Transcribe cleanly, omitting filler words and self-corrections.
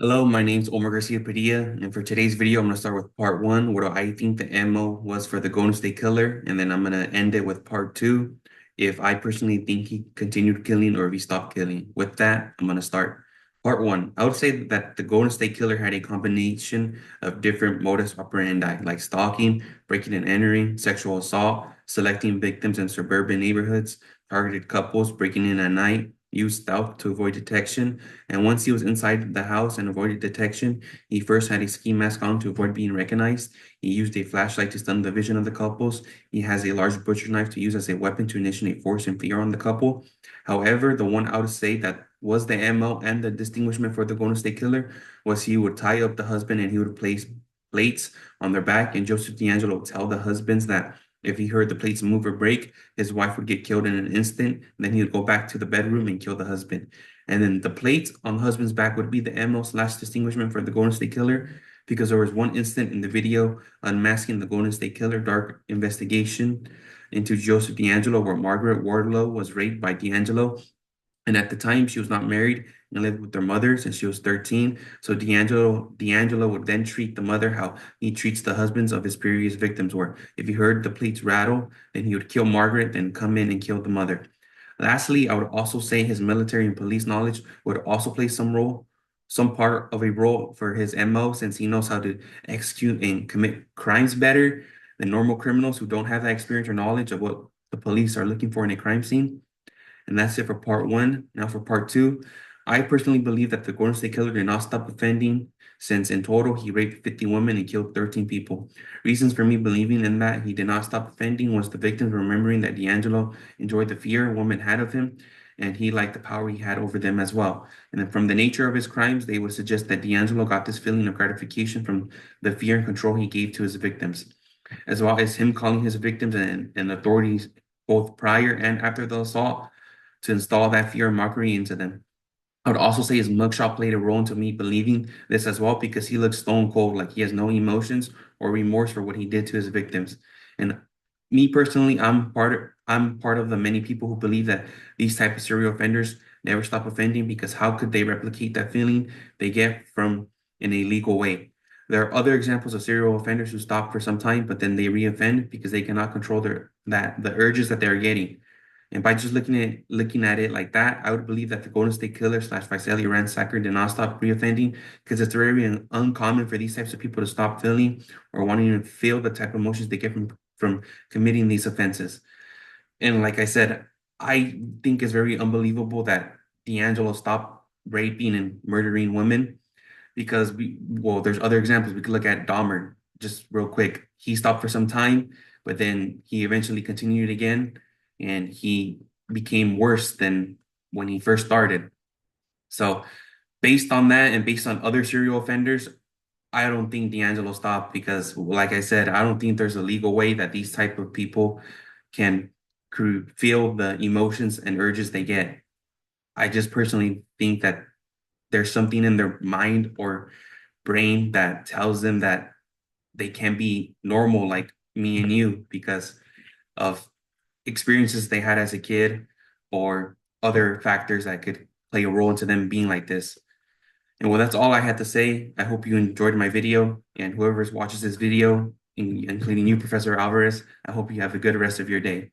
Hello, my name's Omar Garcia-Padilla, and for today's video, I'm going to start with part one, what I think the MO was for the Golden State Killer, and then I'm going to end it with part two, if I personally think he continued killing or if he stopped killing. With that, I'm going to start. Part one, I would say that the Golden State Killer had a combination of different modus operandi, like stalking, breaking and entering, sexual assault, selecting victims in suburban neighborhoods, targeted couples, breaking in at night, used stealth to avoid detection, and once he was inside the house and avoided detection, he first had a ski mask on to avoid being recognized. He used a flashlight to stun the vision of the couples. He has a large butcher knife to use as a weapon to initiate force and fear on the couple. However, the one I would say that was the MO and the distinguishment for the Golden State Killer was he would tie up the husband and he would place plates on their back, and Joseph D'Angelo would tell the husbands that if he heard the plates move or break, his wife would get killed in an instant. Then he would go back to the bedroom and kill the husband. And then the plates on the husband's back would be the MO/distinguishment for the Golden State Killer, because there was one instant in the video unmasking the Golden State Killer dark investigation into Joseph D'Angelo where Margaret Wardlow was raped by D'Angelo. And at the time, she was not married and lived with their mother since she was 13. So D'Angelo would then treat the mother how he treats the husbands of his previous victims, where if he heard the plates rattle, then he would kill Margaret, then come in and kill the mother. Lastly, I would also say his military and police knowledge would also play some part of a role for his MO, since he knows how to execute and commit crimes better than normal criminals who don't have that experience or knowledge of what the police are looking for in a crime scene. And that's it for part one. Now for part two, I personally believe that the Golden State Killer did not stop offending, since in total he raped 50 women and killed 13 people. Reasons for me believing in that he did not stop offending was the victims remembering that D'Angelo enjoyed the fear women had of him, and he liked the power he had over them as well. And then from the nature of his crimes, they would suggest that D'Angelo got this feeling of gratification from the fear and control he gave to his victims, as well as him calling his victims and authorities both prior and after the assault to install that fear and mockery into them. I would also say his mugshot played a role into me believing this as well, because he looks stone cold, like he has no emotions or remorse for what he did to his victims. And me personally, I'm part of the many people who believe that these type of serial offenders never stop offending, because how could they replicate that feeling they get from in a legal way? There are other examples of serial offenders who stop for some time, but then they reoffend because they cannot control the urges that they're getting. And by just looking at it like that, I would believe that the Golden State Killer / Visalia Ransacker did not stop reoffending, because it's very uncommon for these types of people to stop feeling or wanting to feel the type of emotions they get from committing these offenses. And like I said, I think it's very unbelievable that D'Angelo stopped raping and murdering women, because there's other examples. We could look at Dahmer just real quick. He stopped for some time, but then he eventually continued again, and he became worse than when he first started. So based on that and based on other serial offenders, I don't think D'Angelo stopped, because, like I said, I don't think there's a legal way that these type of people can feel the emotions and urges they get. I just personally think that there's something in their mind or brain that tells them that they can be normal like me and you, because of experiences they had as a kid or other factors that could play a role into them being like this. And well, that's all I had to say. I hope you enjoyed my video, and whoever watches this video, including you, Professor Alvarez, I hope you have a good rest of your day.